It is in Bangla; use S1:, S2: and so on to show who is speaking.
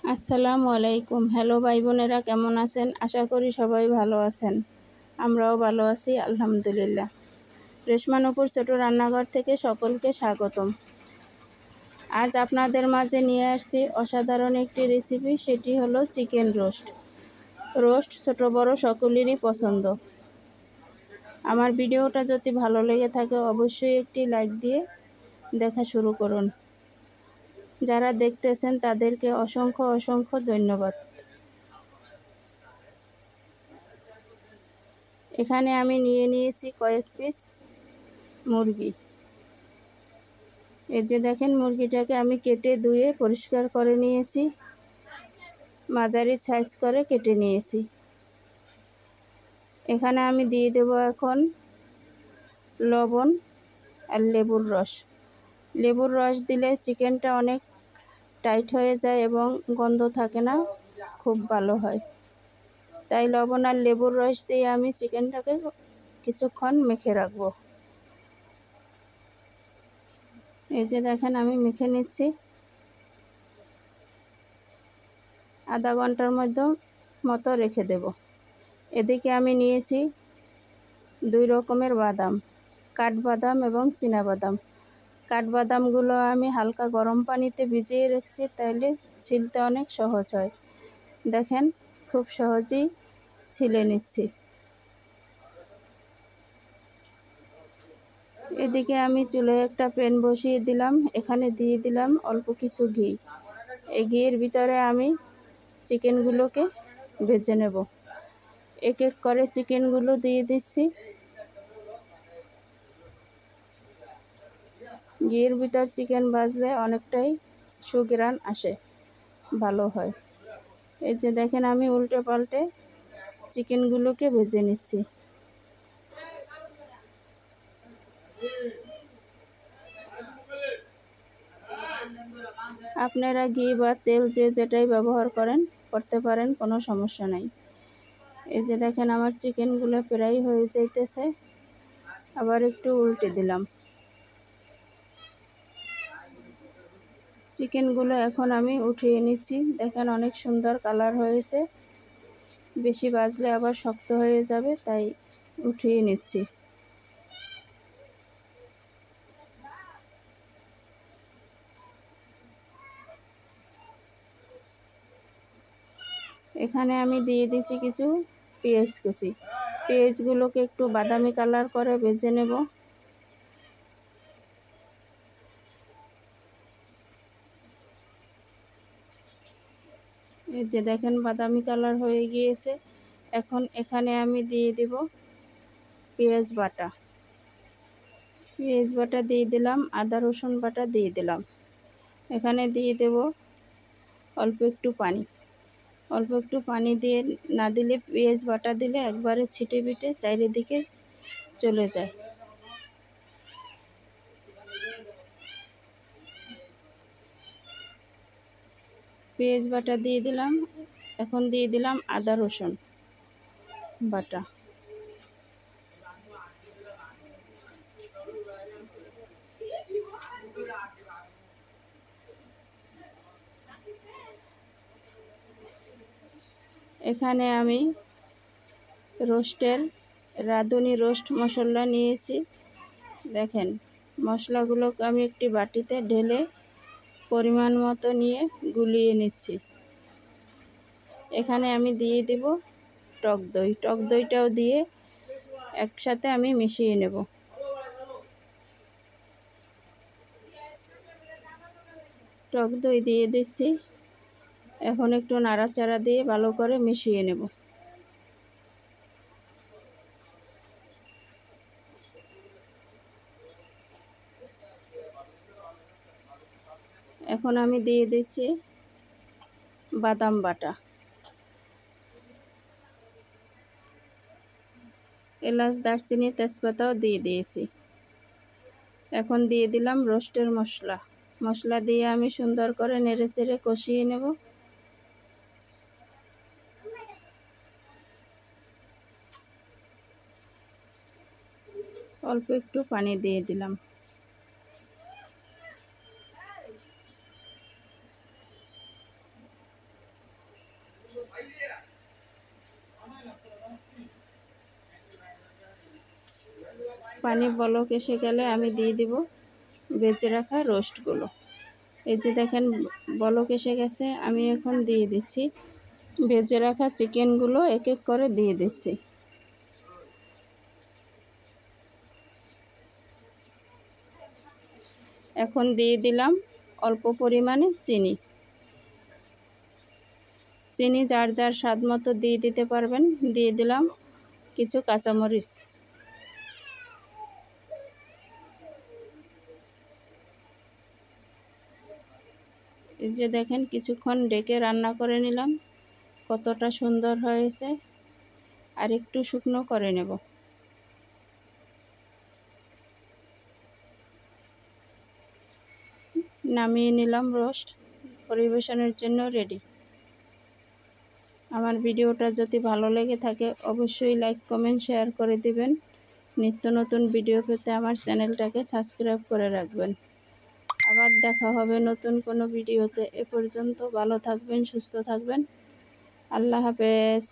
S1: আসসালামু আলাইকুম। হ্যালো ভাই বোনেরা, কেমন আছেন? আশা করি সবাই ভালো আছেন। আমরাও ভালো আছি আলহামদুলিল্লাহ। রেশমানুপুর ছোট রান্নাঘর থেকে সকলকে স্বাগতম। আজ আপনাদের মাঝে নিয়ে আসছি অসাধারণ একটি রেসিপি, সেটি হলো চিকেন রোস্ট। রোস্ট ছোট বড় সকলেরই পছন্দ। আমার ভিডিওটা যদি ভালো লেগে থাকে অবশ্যই একটি লাইক দিয়ে দেখা শুরু করুন। যারা দেখতেছেন তাদেরকে অসংখ্য অসংখ্য ধন্যবাদ। এখানে আমি নিয়ে নিয়েছি কয়েক পিস মুরগি। এই যে দেখেন, মুরগিটাকে আমি কেটে ধুয়ে পরিষ্কার করে নিয়েছি, মাঝারি সাইজ করে কেটে নিয়েছি। এখানে আমি দিয়ে দেব এখন লবণ আর লেবুর রস। লেবুর রস দিলে চিকেনটা অনেক টাইট হয়ে যায় এবং গন্ধ থাকে না, খুব ভালো হয়। তাই লবণ আর লেবুর রস দিয়ে আমি চিকেনটাকে কিছুক্ষণ মেখে রাখবো। এই যে দেখেন, আমি মেখে নিচ্ছি। আধা ঘন্টার মতো রেখে দেব। এদিকে আমি নিয়েছি 2 রকমের বাদাম, কাঠবাদাম এবং চীনাবাদাম। কাঠবাদামগুলো আমি হালকা গরম পানিতে ভিজিয়ে রেখেছি, তাইলে ছিলতে অনেক সহজ হয়। দেখেন, খুব সহজেই ছিলে নিচ্ছি। এদিকে আমি চুলায় একটা প্যান বসিয়ে দিলাম। এখানে দিয়ে দিলাম অল্প কিছু ঘি। এই ঘিয়ের ভিতরে আমি চিকেনগুলোকে ভেজে নেব। এক এক করে চিকেনগুলো দিয়ে দিচ্ছি। ঘিয়ের ভিতর চিকেন ভাজলে অনেকটাই সুঘ্রাণ আসে, ভালো হয়। এই যে দেখেন, আমি উল্টে পাল্টে চিকেনগুলোকে ভেজে নিচ্ছি। আপনারা ঘি বা তেল যে যেটাই ব্যবহার করতে পারেন, কোনো সমস্যা নাই। এই যে দেখেন, আমার চিকেনগুলো প্রায় হয়ে যাইতেছে। আবার একটু উল্টে দিলাম। চিকেনগুলো এখন আমি উঠিয়ে নিচ্ছি। দেখেন, অনেক সুন্দর কালার হয়েছে। বেশি ভাজলে আবার শক্ত হয়ে যাবে, তাই উঠিয়ে নিচ্ছি। এখানে আমি দিয়ে দিছি কিছু পেঁয়াজ কুচি। পেঁয়াজগুলোকে একটু বাদামি কালার করে ভেজে নেব। এই যে দেখেন, বাদামি কালার হয়ে গিয়েছে। এখন এখানে আমি দিয়ে দিব পেঁয়াজ বাটা। পেঁয়াজ বাটা দিয়ে দিলাম, আদা রসুন বাটা দিয়ে দিলাম। এখানে দিয়ে দেব অল্প একটু পানি। অল্প একটু পানি দিয়ে, না দিলে পেঁয়াজ বাটা দিলে একবারে ছিটে বিটে চারিদিকে চলে যায়। পেঁয়াজ বাটা দিয়ে দিলাম। এখন দিয়ে দিলাম আদা রসুন বাটা। এখানে আমি রাঁধুনি রোস্ট মশলা নিয়েছি। দেখেন, মশলাগুলোকে আমি একটি বাটিতে ঢেলে পরিমাণ মতো নিয়ে গুলিয়ে নিচ্ছি। এখানে আমি দিয়ে দিব টক দই। টক দইটাও দিয়ে একসাথে আমি মিশিয়ে নেব। টক দই দিয়ে দিচ্ছি। এখন একটু নাড়াচাড়া দিয়ে ভালো করে মিশিয়ে নেব। এখন আমি দিয়ে দিচ্ছি বাদাম বাটা, এলাচ, দারচিনি, তেজপাতাও দিয়ে দিয়েছি। এখন দিয়ে দিলাম রোস্টের মশলা। মশলা দিয়ে আমি সুন্দর করে নেড়েচেড়ে কষিয়ে নেব। অল্প একটু পানি দিয়ে দিলাম। পানি বলক এসে গেলে আমি দিয়ে দিব বেজে রাখা রোস্টগুলো। এই যে দেখেন বলক এসে গেছে, আমি এখন দিয়ে দিচ্ছি ভেজে রাখা চিকেনগুলো, এক এক করে দিয়ে দিচ্ছি। এখন দিয়ে দিলাম অল্প পরিমাণে চিনি। চিনি যার যার স্বাদ মতো দিয়ে দিতে পারবেন। দিয়ে দিলাম কিছু কাঁচামরিচ। এই যে দেখেন কিছুক্ষণ ডেকে রান্না করে নিলাম, কতটা সুন্দর হয়েছে। আর একটু শুকনো করে নেব। নামিয়ে নিলাম রোস্ট, পরিবেশনের জন্য রেডি। আমার ভিডিওটা যদি ভালো লেগে থাকে অবশ্যই লাইক কমেন্ট শেয়ার করে দিবেন। নিত্য নতুন ভিডিও পেতে আমার চ্যানেলটাকে সাবস্ক্রাইব করে রাখবেন। আবার দেখা হবে নতুন কোনো ভিডিওতে। এ পর্যন্ত ভালো থাকবেন, সুস্থ থাকবেন। আল্লাহ হাফেজ।